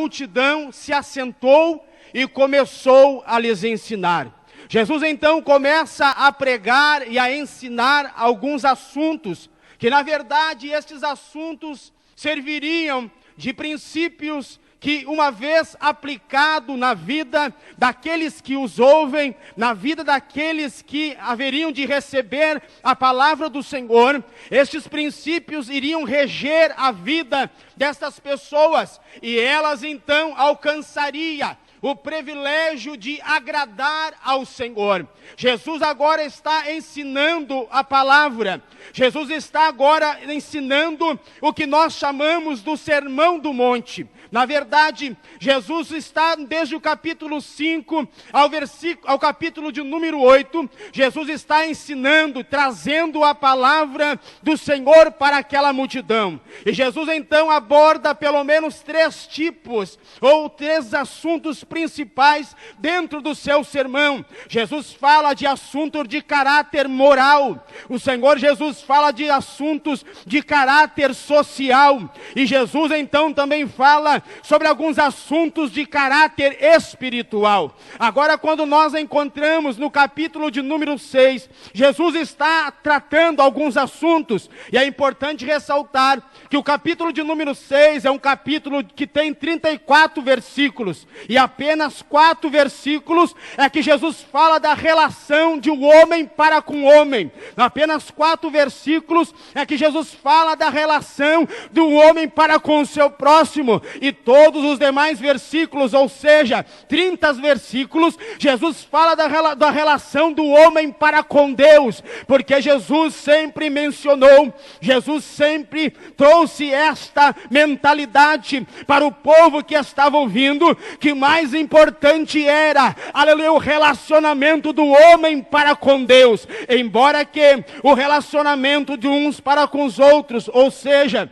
multidão se assentou e começou a lhes ensinar. Jesus então começa a pregar e a ensinar alguns assuntos, que na verdade estes assuntos serviriam de princípios que, uma vez aplicado na vida daqueles que os ouvem, na vida daqueles que haveriam de receber a palavra do Senhor, estes princípios iriam reger a vida destas pessoas, e elas então alcançariam o privilégio de agradar ao Senhor. Jesus agora está ensinando a palavra. Jesus está agora ensinando o que nós chamamos do Sermão do Monte. Na verdade, Jesus está desde o capítulo 5 ao capítulo de número 8, Jesus está ensinando, trazendo a palavra do Senhor para aquela multidão. E Jesus então aborda pelo menos 3 tipos, ou 3 assuntos principais dentro do seu sermão. Jesus fala de assuntos de caráter moral. O Senhor Jesus fala de assuntos de caráter social. E Jesus então também fala sobre alguns assuntos de caráter espiritual. Agora, quando nós encontramos no capítulo de número 6, Jesus está tratando alguns assuntos, e é importante ressaltar que o capítulo de número 6 é um capítulo que tem 34 versículos, e apenas 4 versículos é que Jesus fala da relação de um homem para com o homem. Apenas 4 versículos é que Jesus fala da relação do homem para com o seu próximo, e todos os demais versículos, ou seja, 30 versículos, Jesus fala da relação do homem para com Deus, porque Jesus sempre mencionou, Jesus sempre trouxe esta mentalidade para o povo que estava ouvindo, que mais importante era, aleluia, o relacionamento do homem para com Deus, embora que o relacionamento de uns para com os outros, ou seja,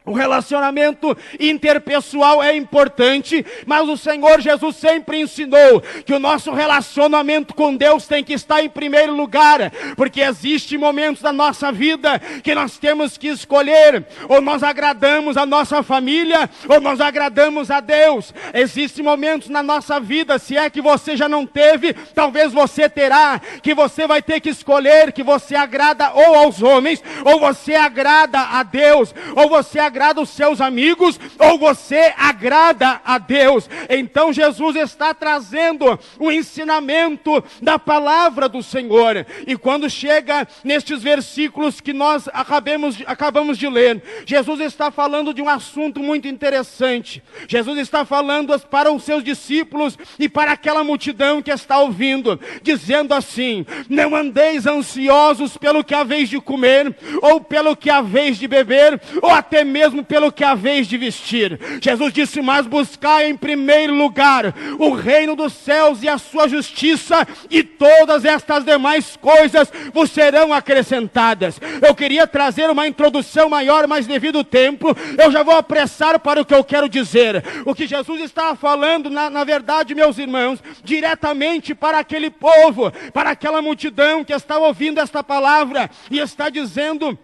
o relacionamento interpessoal é importante, mas o Senhor Jesus sempre ensinou que o nosso relacionamento com Deus tem que estar em primeiro lugar, porque existem momentos da nossa vida que nós temos que escolher, ou nós agradamos a nossa família, ou nós agradamos a Deus. Existem momentos na nossa vida, se é que você já não teve, talvez você terá, que você vai ter que escolher, que você agrada ou aos homens, ou você agrada a Deus, ou você agrada os seus amigos, ou você agrada a Deus. Então Jesus está trazendo o ensinamento da palavra do Senhor, e quando chega nestes versículos que nós acabamos de ler, Jesus está falando de um assunto muito interessante. Jesus está falando para os seus discípulos e para aquela multidão que está ouvindo, dizendo assim: não andeis ansiosos pelo que haveis de comer, ou pelo que haveis de beber, ou até mesmo pelo que haveis de vestir. Jesus disse: mas buscai em primeiro lugar o reino dos céus e a sua justiça, e todas estas demais coisas vos serão acrescentadas. Eu queria trazer uma introdução maior, mas devido ao tempo, eu já vou apressar para o que eu quero dizer. O que Jesus estava falando, na verdade, meus irmãos, diretamente para aquele povo, para aquela multidão que estava ouvindo esta palavra, e está dizendo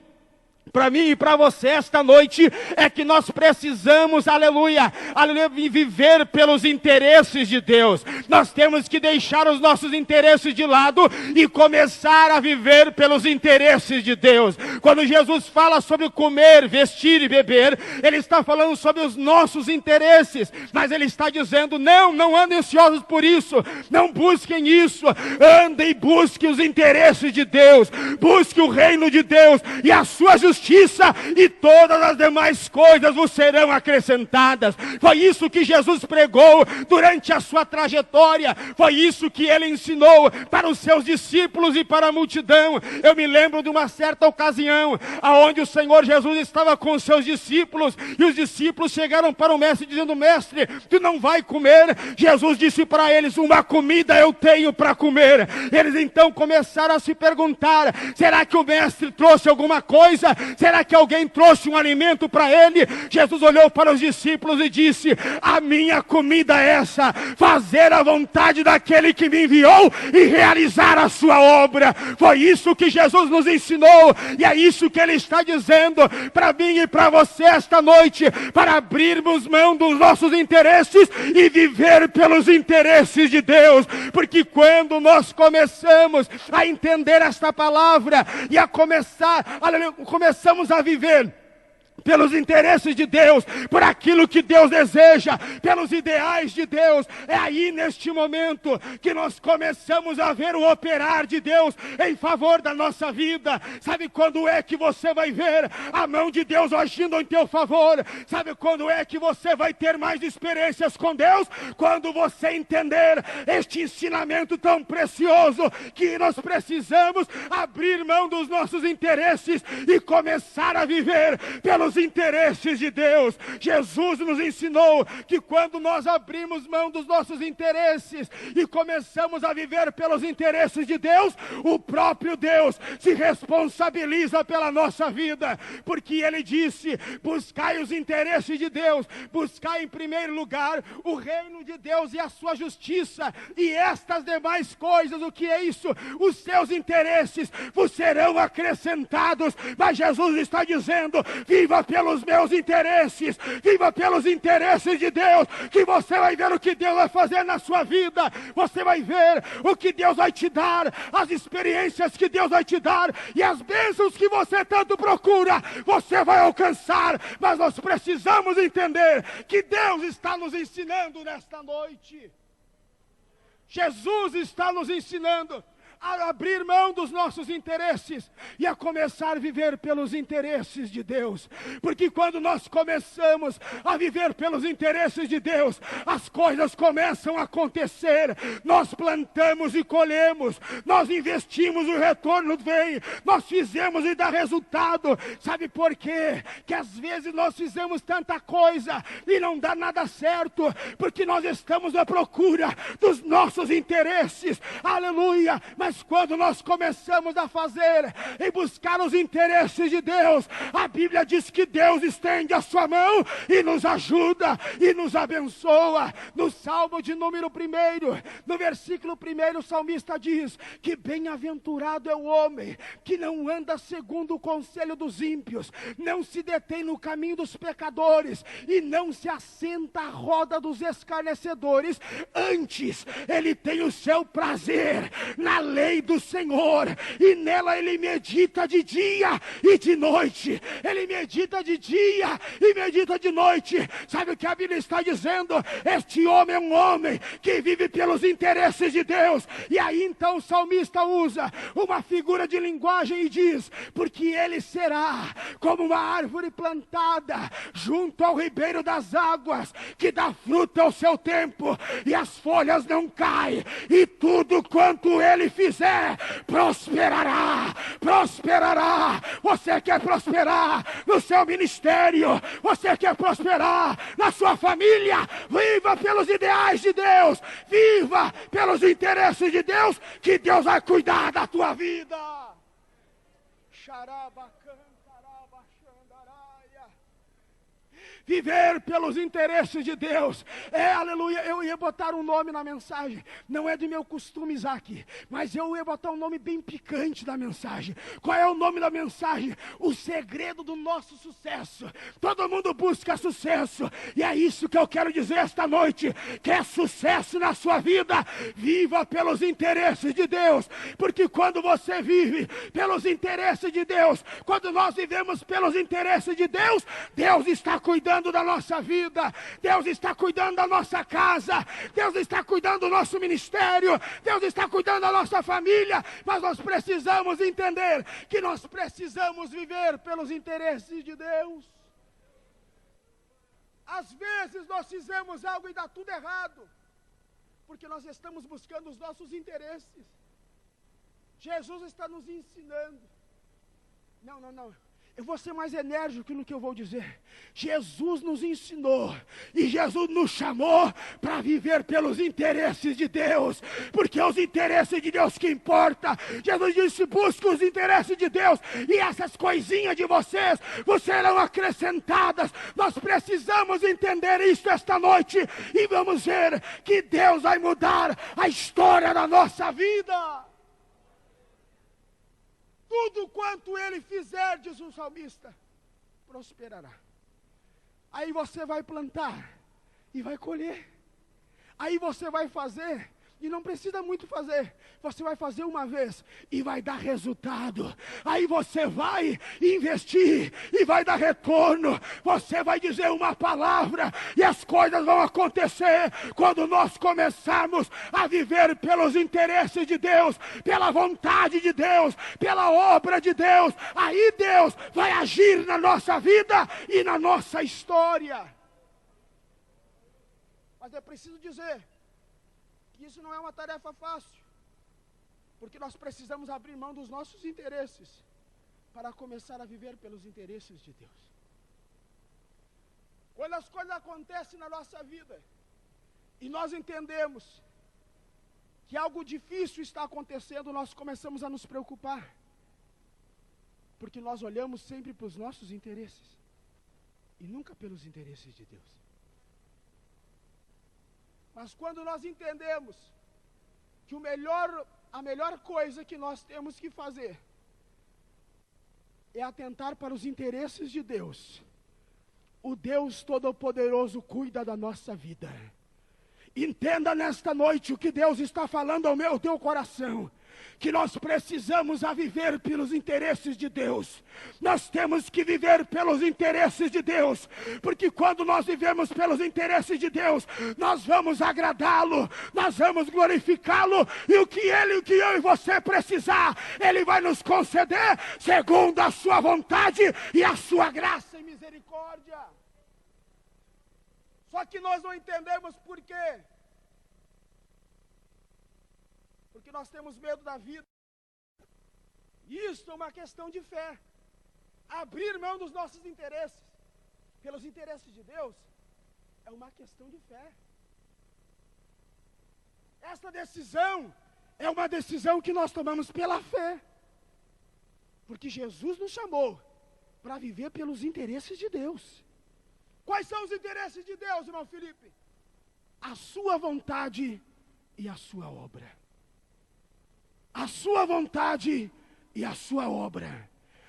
para mim e para você esta noite, é que nós precisamos, aleluia, aleluia, viver pelos interesses de Deus. Nós temos que deixar os nossos interesses de lado e começar a viver pelos interesses de Deus. Quando Jesus fala sobre comer, vestir e beber, Ele está falando sobre os nossos interesses, mas Ele está dizendo: não andem ansiosos por isso, não busquem isso, andem e busquem os interesses de Deus, busque o reino de Deus e a sua justiça, e todas as demais coisas vos serão acrescentadas. Foi isso que Jesus pregou durante a sua trajetória, foi isso que Ele ensinou para os seus discípulos e para a multidão. Eu me lembro de uma certa ocasião, aonde o Senhor Jesus estava com os seus discípulos, e os discípulos chegaram para o mestre dizendo: mestre, tu não vai comer? Jesus disse para eles: uma comida eu tenho para comer. Eles então começaram a se perguntar: será que o mestre trouxe alguma coisa Será que alguém trouxe um alimento para ele? Jesus olhou para os discípulos e disse: a minha comida é essa, fazer a vontade daquele que me enviou e realizar a sua obra. Foi isso que Jesus nos ensinou, e é isso que ele está dizendo para mim e para você esta noite, para abrirmos mão dos nossos interesses e viver pelos interesses de Deus. Porque quando nós começamos a entender esta palavra e a começamos a viver pelos interesses de Deus, por aquilo que Deus deseja, pelos ideais de Deus, é aí neste momento que nós começamos a ver o operar de Deus em favor da nossa vida. Sabe quando é que você vai ver a mão de Deus agindo em teu favor? Sabe quando é que você vai ter mais experiências com Deus? Quando você entender este ensinamento tão precioso, que nós precisamos abrir mão dos nossos interesses e começar a viver pelos interesses de Deus. Jesus nos ensinou que quando nós abrimos mão dos nossos interesses e começamos a viver pelos interesses de Deus, o próprio Deus se responsabiliza pela nossa vida, porque ele disse: buscai os interesses de Deus, buscai em primeiro lugar o reino de Deus e a sua justiça, e estas demais coisas, o que é isso? Os seus interesses vos serão acrescentados. Mas Jesus está dizendo: viva pelos meus interesses, viva pelos interesses de Deus, que você vai ver o que Deus vai fazer na sua vida, você vai ver o que Deus vai te dar, as experiências que Deus vai te dar, e as bênçãos que você tanto procura, você vai alcançar. Mas nós precisamos entender que Deus está nos ensinando nesta noite. Jesus está nos ensinando a abrir mão dos nossos interesses e a começar a viver pelos interesses de Deus. Porque quando nós começamos a viver pelos interesses de Deus, as coisas começam a acontecer. Nós plantamos e colhemos, nós investimos e o retorno vem, nós fizemos e dá resultado. Sabe por quê? Que às vezes nós fizemos tanta coisa e não dá nada certo, porque nós estamos à procura dos nossos interesses. Aleluia! Mas quando nós começamos a fazer e buscar os interesses de Deus, a Bíblia diz que Deus estende a sua mão e nos ajuda e nos abençoa. No Salmo de número 1, no versículo 1, o salmista diz que bem-aventurado é o homem que não anda segundo o conselho dos ímpios, não se detém no caminho dos pecadores e não se assenta à roda dos escarnecedores. Antes, ele tem o seu prazer na lei do Senhor, e nela ele medita de dia e de noite. Ele medita de dia e medita de noite. Sabe o que a Bíblia está dizendo? Este homem é um homem que vive pelos interesses de Deus. E aí então o salmista usa uma figura de linguagem e diz: porque ele será como uma árvore plantada junto ao ribeiro das águas, que dá fruto ao seu tempo, e as folhas não caem, e tudo quanto ele fizer prosperará, prosperará. Você quer prosperar no seu ministério, você quer prosperar na sua família, viva pelos ideais de Deus, viva pelos interesses de Deus, que Deus vai cuidar da tua vida. Viver pelos interesses de Deus, aleluia. Eu ia botar um nome na mensagem, não é de meu costume, Isaac, mas eu ia botar um nome bem picante na mensagem. Qual é o nome da mensagem? O segredo do nosso sucesso. Todo mundo busca sucesso, e é isso que eu quero dizer esta noite: quer sucesso na sua vida, viva pelos interesses de Deus, porque quando você vive pelos interesses de Deus, quando nós vivemos pelos interesses de Deus, Deus está cuidando da nossa vida, Deus está cuidando da nossa casa, Deus está cuidando do nosso ministério, Deus está cuidando da nossa família. Mas nós precisamos entender que nós precisamos viver pelos interesses de Deus. Às vezes nós fizemos algo e dá tudo errado, porque nós estamos buscando os nossos interesses. Jesus está nos ensinando: não, Eu vou ser mais enérgico no que eu vou dizer. Jesus nos ensinou e Jesus nos chamou para viver pelos interesses de Deus, porque é os interesses de Deus que importa. Jesus disse: busque os interesses de Deus e essas coisinhas de vocês serão acrescentadas. Nós precisamos entender isso esta noite e vamos ver que Deus vai mudar a história da nossa vida. Tudo quanto ele fizer, diz o salmista, prosperará. Aí você vai plantar e vai colher. Aí você vai fazer, e não precisa muito fazer. Você vai fazer uma vez e vai dar resultado. Aí você vai investir e vai dar retorno. Você vai dizer uma palavra e as coisas vão acontecer. Quando nós começarmos a viver pelos interesses de Deus, pela vontade de Deus, pela obra de Deus, aí Deus vai agir na nossa vida e na nossa história. Mas é preciso dizer que isso não é uma tarefa fácil, porque nós precisamos abrir mão dos nossos interesses para começar a viver pelos interesses de Deus. Quando as coisas acontecem na nossa vida e nós entendemos que algo difícil está acontecendo, nós começamos a nos preocupar, porque nós olhamos sempre para os nossos interesses e nunca pelos interesses de Deus. Mas quando nós entendemos que a melhor coisa que nós temos que fazer é atentar para os interesses de Deus, o Deus Todo-Poderoso cuida da nossa vida. Entenda nesta noite o que Deus está falando ao teu coração. Que nós precisamos a viver pelos interesses de Deus. Nós temos que viver pelos interesses de Deus, porque quando nós vivemos pelos interesses de Deus, nós vamos agradá-lo, nós vamos glorificá-lo, e o que eu e você precisar, Ele vai nos conceder, segundo a sua vontade e a sua graça e misericórdia. Só que nós não entendemos por quê. Porque nós temos medo da vida. Isso é uma questão de fé. Abrir mão dos nossos interesses pelos interesses de Deus é uma questão de fé. Esta decisão é uma decisão que nós tomamos pela fé. Porque Jesus nos chamou para viver pelos interesses de Deus. Quais são os interesses de Deus, irmão Felipe? A sua vontade e a sua obra. A sua vontade e a sua obra.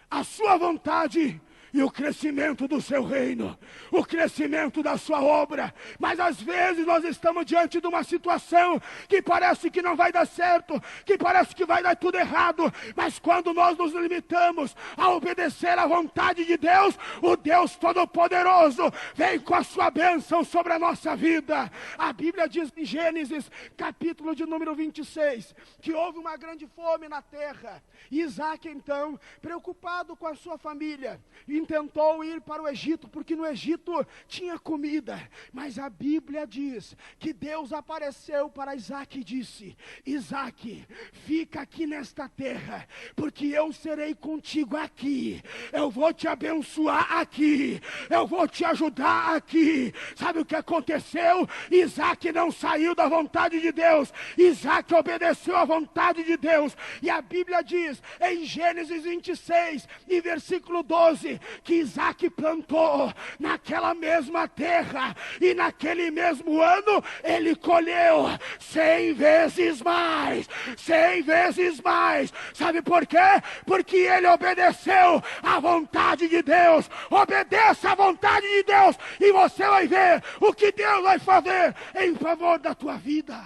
A sua vontade e o crescimento do seu reino, o crescimento da sua obra. Mas às vezes nós estamos diante de uma situação que parece que não vai dar certo, que parece que vai dar tudo errado, mas quando nós nos limitamos a obedecer à vontade de Deus, o Deus Todo-Poderoso vem com a sua bênção sobre a nossa vida. A Bíblia diz em Gênesis, capítulo de número 26, que houve uma grande fome na terra. Isaac, então, preocupado com a sua família, intentou ir para o Egito, porque no Egito tinha comida. Mas a Bíblia diz que Deus apareceu para Isaac e disse: Isaac, fica aqui nesta terra, porque eu serei contigo aqui. Eu vou te abençoar aqui. Eu vou te ajudar aqui. Sabe o que aconteceu? Isaac não saiu da vontade de Deus. Isaac obedeceu à vontade de Deus. E a Bíblia diz em Gênesis 26, e versículo 12, que Isaac plantou naquela mesma terra, e naquele mesmo ano ele colheu 100 vezes mais. 100 vezes mais. Sabe por quê? Porque ele obedeceu à vontade de Deus. Obedeça à vontade de Deus e você vai ver o que Deus vai fazer em favor da tua vida.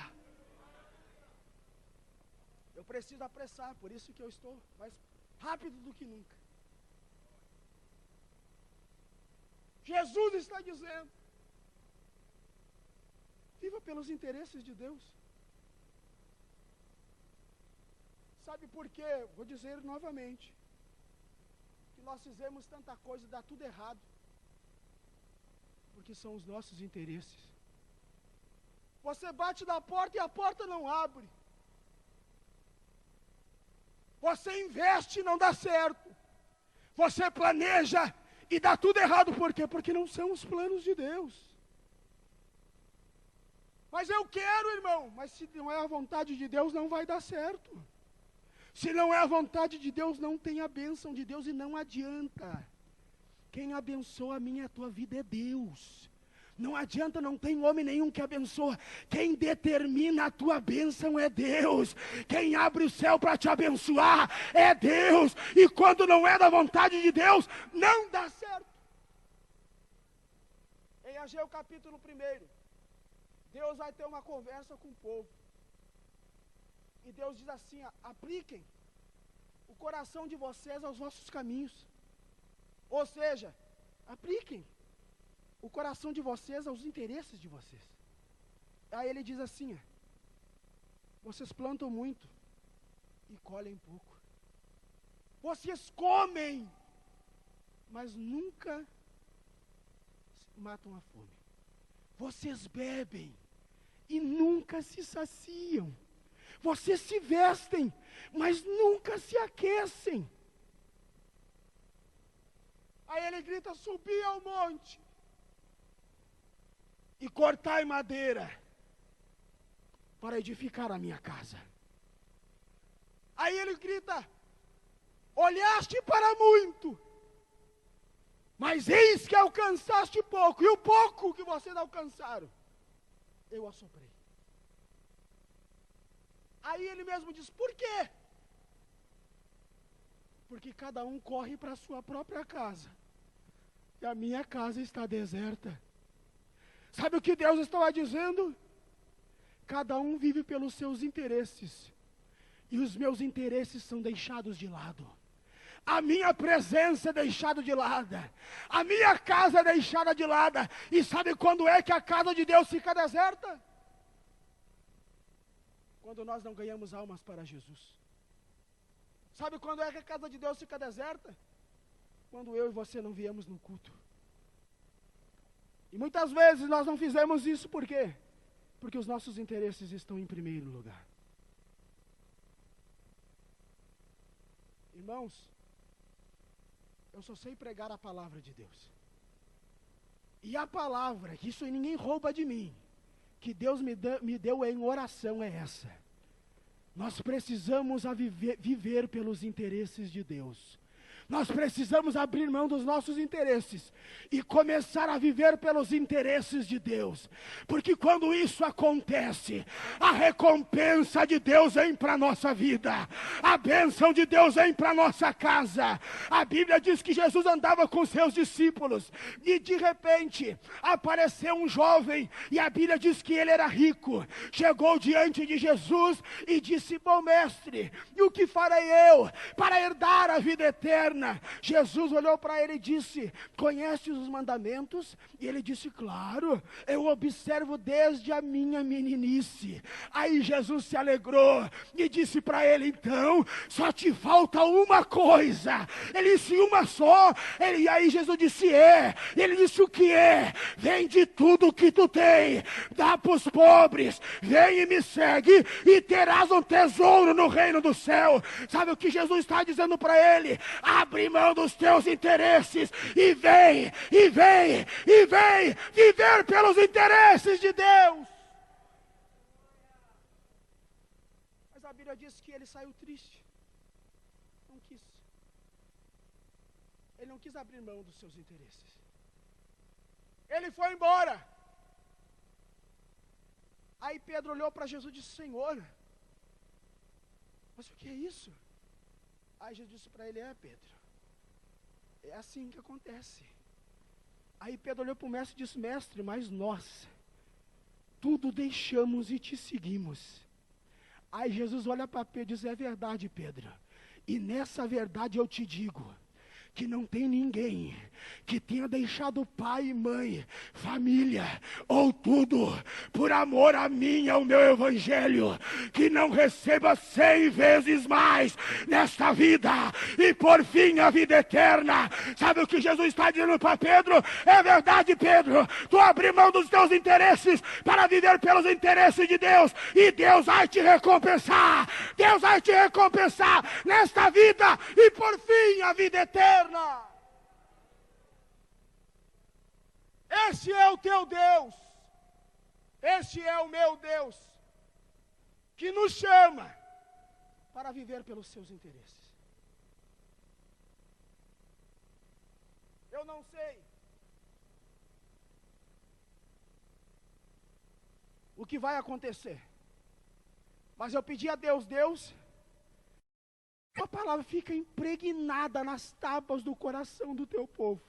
Eu preciso apressar, por isso que eu estou mais rápido do que nunca. Jesus está dizendo: viva pelos interesses de Deus. Sabe por quê? Vou dizer novamente, que nós fizemos tanta coisa e dá tudo errado, porque são os nossos interesses. Você bate na porta e a porta não abre. Você investe e não dá certo. você planeja e dá tudo errado. Por quê? Porque não são os planos de Deus. Mas eu quero, irmão, mas se não é a vontade de Deus, não vai dar certo. Se não é a vontade de Deus, não tem a bênção de Deus e não adianta. Quem abençoa a minha e a tua vida é Deus. Não adianta, não tem homem nenhum que abençoa. Quem determina a tua bênção é Deus. Quem abre o céu para te abençoar é Deus. E quando não é da vontade de Deus, não dá certo. Em Ageu capítulo 1, Deus vai ter uma conversa com o povo. E Deus diz assim: apliquem o coração de vocês aos vossos caminhos. Ou seja, apliquem o coração de vocês aos interesses de vocês. Aí ele diz assim: vocês plantam muito e colhem pouco. Vocês comem, mas nunca matam a fome. Vocês bebem e nunca se saciam. Vocês se vestem, mas nunca se aquecem. Aí ele grita: subi ao monte e cortai madeira para edificar a minha casa. Aí ele grita: olhaste para muito, mas eis que alcançaste pouco, e o pouco que vocês alcançaram, eu assoprei. Aí ele mesmo diz: por quê? Porque cada um corre para a sua própria casa, e a minha casa está deserta. Sabe o que Deus estava dizendo? Cada um vive pelos seus interesses, e os meus interesses são deixados de lado. A minha presença é deixada de lado, a minha casa é deixada de lado. E sabe quando é que a casa de Deus fica deserta? Quando nós não ganhamos almas para Jesus. Sabe quando é que a casa de Deus fica deserta? Quando eu e você não viemos no culto. E muitas vezes nós não fizemos isso, por quê? Porque os nossos interesses estão em primeiro lugar. Irmãos, eu só sei pregar a palavra de Deus. E a palavra, que isso ninguém rouba de mim, que Deus me deu em oração é essa: nós precisamos viver pelos interesses de Deus. Nós precisamos abrir mão dos nossos interesses e começar a viver pelos interesses de Deus. Porque quando isso acontece, a recompensa de Deus vem para a nossa vida, a bênção de Deus vem para a nossa casa. A Bíblia diz que Jesus andava com seus discípulos e de repente apareceu um jovem, e a Bíblia diz que ele era rico. Chegou diante de Jesus e disse: bom mestre, e o que farei eu para herdar a vida eterna? Jesus olhou para ele e disse: conheces os mandamentos? E ele disse: claro, eu observo desde a minha meninice. Aí Jesus se alegrou e disse para ele: então, só te falta uma coisa. Ele disse: uma só? E aí Jesus disse: ele disse: o que é? Vende tudo o que tu tem, dá para os pobres, vem e me segue, e terás um tesouro no reino do céu. Sabe o que Jesus está dizendo para ele? Abre mão dos teus interesses e vem viver pelos interesses de Deus. Mas a Bíblia diz que ele saiu triste. Ele não quis abrir mão dos seus interesses. Ele foi embora. Aí Pedro olhou para Jesus e disse: Senhor, mas o que é isso? Aí Jesus disse para ele: Pedro, é assim que acontece. Aí Pedro olhou para o mestre e disse: mestre, mas nós tudo deixamos e te seguimos. Aí Jesus olha para Pedro e diz: é verdade, Pedro, e nessa verdade eu te digo que não tem ninguém que tenha deixado pai e mãe, família ou tudo por amor a mim e ao meu evangelho, que não receba 100 vezes mais nesta vida e por fim a vida eterna. Sabe o que Jesus está dizendo para Pedro? É verdade, Pedro, tu abre mão dos teus interesses para viver pelos interesses de Deus, e Deus vai te recompensar. Deus vai te recompensar nesta vida e por fim a vida eterna. eterna. Este é o teu Deus, este é o meu Deus, que nos chama para viver pelos seus interesses. Eu não sei o que vai acontecer, mas eu pedi a Deus, a palavra fica impregnada nas tábuas do coração do teu povo,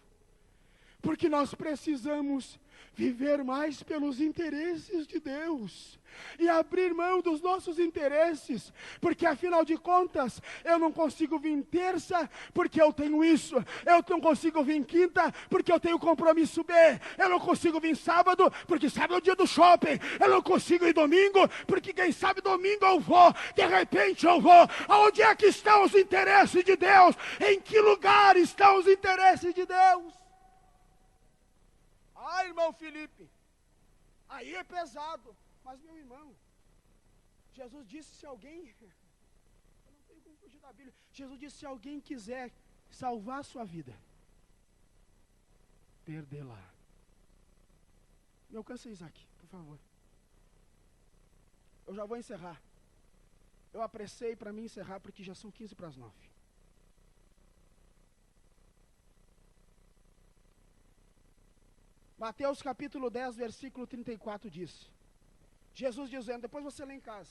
porque nós precisamos viver mais pelos interesses de Deus e abrir mão dos nossos interesses, porque afinal de contas, eu não consigo vir terça porque eu tenho isso, eu não consigo vir quinta porque eu tenho compromisso B, eu não consigo vir sábado porque sábado é o dia do shopping, eu não consigo ir domingo porque quem sabe domingo eu vou, de repente eu vou. Aonde é que estão os interesses de Deus? Em que lugar estão os interesses de Deus? Ah, irmão Felipe, aí é pesado. Mas, meu irmão, Jesus disse, se alguém, eu não tenho como fugir da Bíblia, Jesus disse, se alguém quiser salvar a sua vida, perdê-la. Me alcança, Isaac, por favor. Eu já vou encerrar. Eu apressei para mim encerrar, porque já são 15 para as 9. Mateus capítulo 10, versículo 34 diz, Jesus dizendo, depois você lê em casa,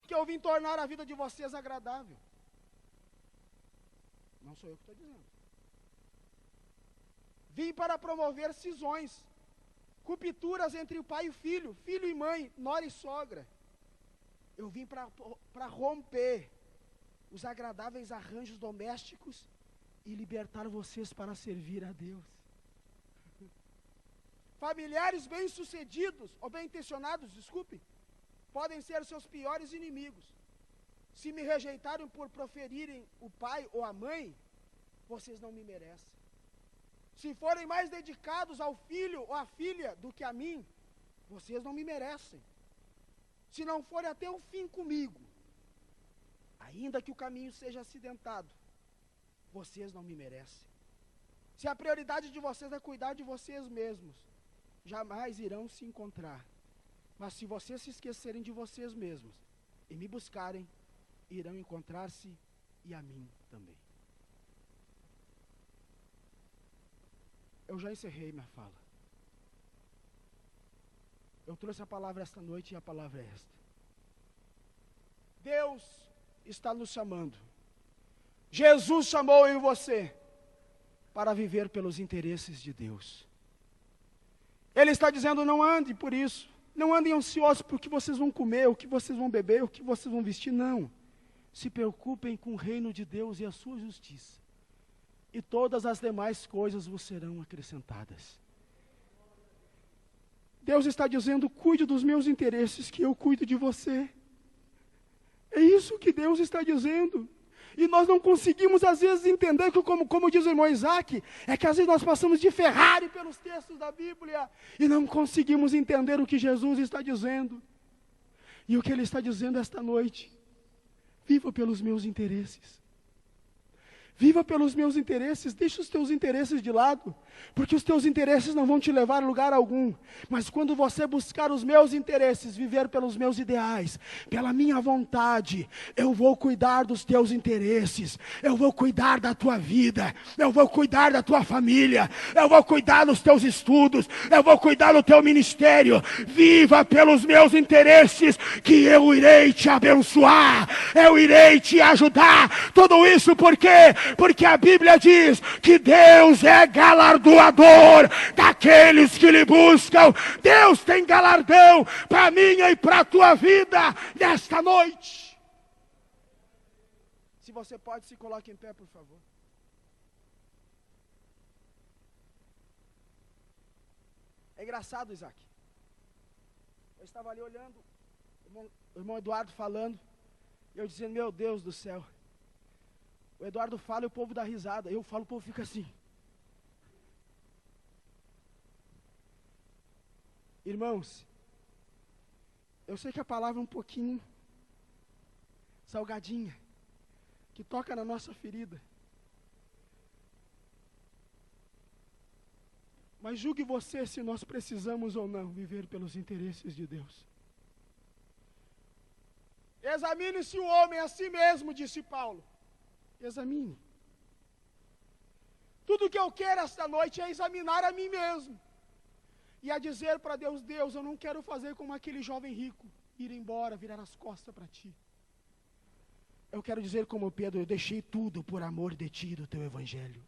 que eu vim tornar a vida de vocês agradável. Não sou eu que estou dizendo. Vim para promover cisões, rupturas entre o pai e o filho, filho e mãe, nora e sogra. Eu vim para romper os agradáveis arranjos domésticos e libertar vocês para servir a Deus. Familiares bem-sucedidos, ou bem-intencionados, desculpe, podem ser seus piores inimigos. Se me rejeitarem por proferirem o pai ou a mãe, vocês não me merecem. Se forem mais dedicados ao filho ou à filha do que a mim, vocês não me merecem. Se não forem até o fim comigo, ainda que o caminho seja acidentado, vocês não me merecem. Se a prioridade de vocês é cuidar de vocês mesmos, jamais irão se encontrar. Mas se vocês se esquecerem de vocês mesmos e me buscarem, irão encontrar-se e a mim também. Eu já encerrei minha fala. Eu trouxe a palavra esta noite e a palavra é esta. Deus está nos chamando. Jesus chamou eu e você para viver pelos interesses de Deus. Ele está dizendo, não ande por isso. Não andem ansiosos por o que vocês vão comer, o que vocês vão beber, o que vocês vão vestir. Não. Se preocupem com o reino de Deus e a sua justiça. E todas as demais coisas vos serão acrescentadas. Deus está dizendo, cuide dos meus interesses, que eu cuido de você. É isso que Deus está dizendo. E nós não conseguimos, às vezes, entender que, como diz o irmão Isaac, é que às vezes nós passamos de Ferrari pelos textos da Bíblia e não conseguimos entender o que Jesus está dizendo. E o que Ele está dizendo esta noite, viva pelos meus interesses. Viva pelos meus interesses, deixa os teus interesses de lado, porque os teus interesses não vão te levar a lugar algum. Mas quando você buscar os meus interesses, viver pelos meus ideais, pela minha vontade, eu vou cuidar dos teus interesses, eu vou cuidar da tua vida, eu vou cuidar da tua família, eu vou cuidar dos teus estudos, eu vou cuidar do teu ministério. Viva pelos meus interesses, que eu irei te abençoar, eu irei te ajudar. Tudo isso por quê? Porque a Bíblia diz que Deus é galardoador daqueles que lhe buscam. Deus tem galardão para a minha e para a tua vida nesta noite. Se você pode, se coloque em pé, por favor. É engraçado, Isaac. Eu estava ali olhando, o irmão Eduardo falando, e eu dizendo, meu Deus do céu. O Eduardo fala e o povo dá risada. Eu falo, o povo fica assim. Irmãos, eu sei que a palavra é um pouquinho salgadinha, que toca na nossa ferida. Mas julgue você se nós precisamos ou não viver pelos interesses de Deus. Examine-se o homem a si mesmo, disse Paulo. Examine. Tudo que eu quero esta noite é examinar a mim mesmo. E a dizer para Deus, Deus, eu não quero fazer como aquele jovem rico, ir embora, virar as costas para ti. Eu quero dizer como Pedro, eu deixei tudo por amor de ti e do teu evangelho.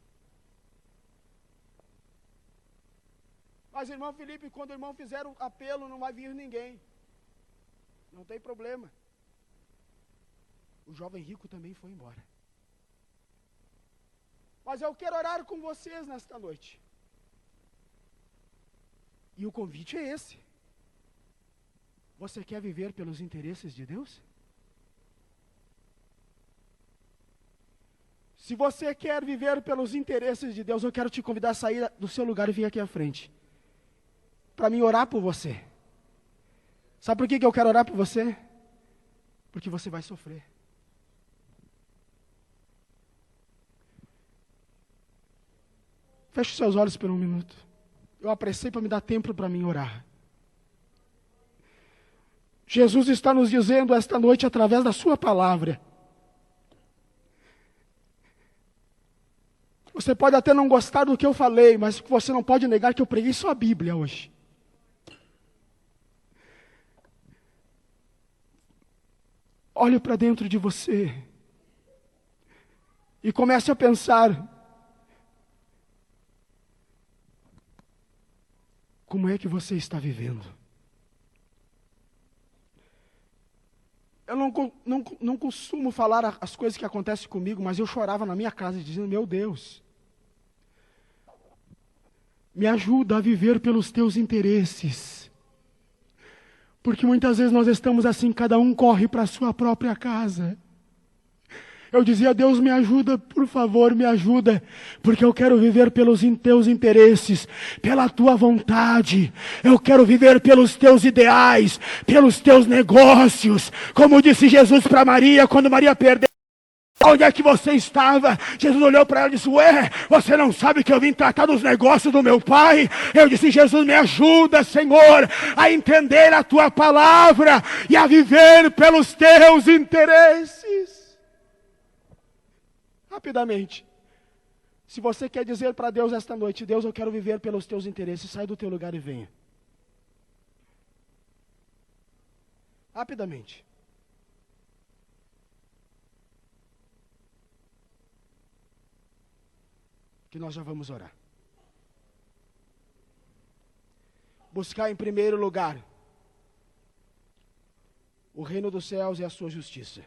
Mas, irmão Felipe, quando o irmão fizer o apelo, não vai vir ninguém. Não tem problema. O jovem rico também foi embora. Mas eu quero orar com vocês nesta noite. E o convite é esse. Você quer viver pelos interesses de Deus? Se você quer viver pelos interesses de Deus, eu quero te convidar a sair do seu lugar e vir aqui à frente. Para mim orar por você. Sabe por que eu quero orar por você? Porque você vai sofrer. Feche os seus olhos por um minuto. Eu apressei para me dar tempo para mim orar. Jesus está nos dizendo esta noite através da sua palavra. Você pode até não gostar do que eu falei, mas você não pode negar que eu preguei só a Bíblia hoje. Olhe para dentro de você e comece a pensar: como é que você está vivendo? Eu não costumo falar as coisas que acontecem comigo, mas eu chorava na minha casa dizendo, meu Deus, me ajuda a viver pelos teus interesses. Porque muitas vezes nós estamos assim, cada um corre para a sua própria casa. Eu dizia, Deus, me ajuda, por favor, me ajuda, porque eu quero viver pelos teus interesses, pela tua vontade. Eu quero viver pelos teus ideais, pelos teus negócios. Como disse Jesus para Maria, quando Maria perdeu, onde é que você estava? Jesus olhou para ela e disse, ué, você não sabe que eu vim tratar dos negócios do meu pai? Eu disse, Jesus, me ajuda, Senhor, a entender a tua palavra e a viver pelos teus interesses. Rapidamente, se você quer dizer para Deus esta noite, Deus, eu quero viver pelos teus interesses, sai do teu lugar e venha. Rapidamente. Que nós já vamos orar. Buscar em primeiro lugar o reino dos céus e a sua justiça.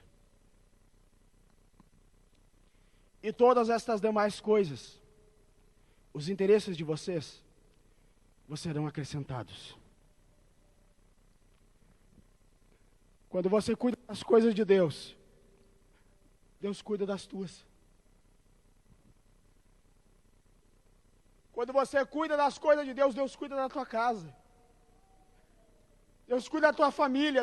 E todas estas demais coisas, os interesses de vocês, vos serão acrescentados. Quando você cuida das coisas de Deus, Deus cuida das tuas. Quando você cuida das coisas de Deus, Deus cuida da tua casa. Deus cuida da tua família.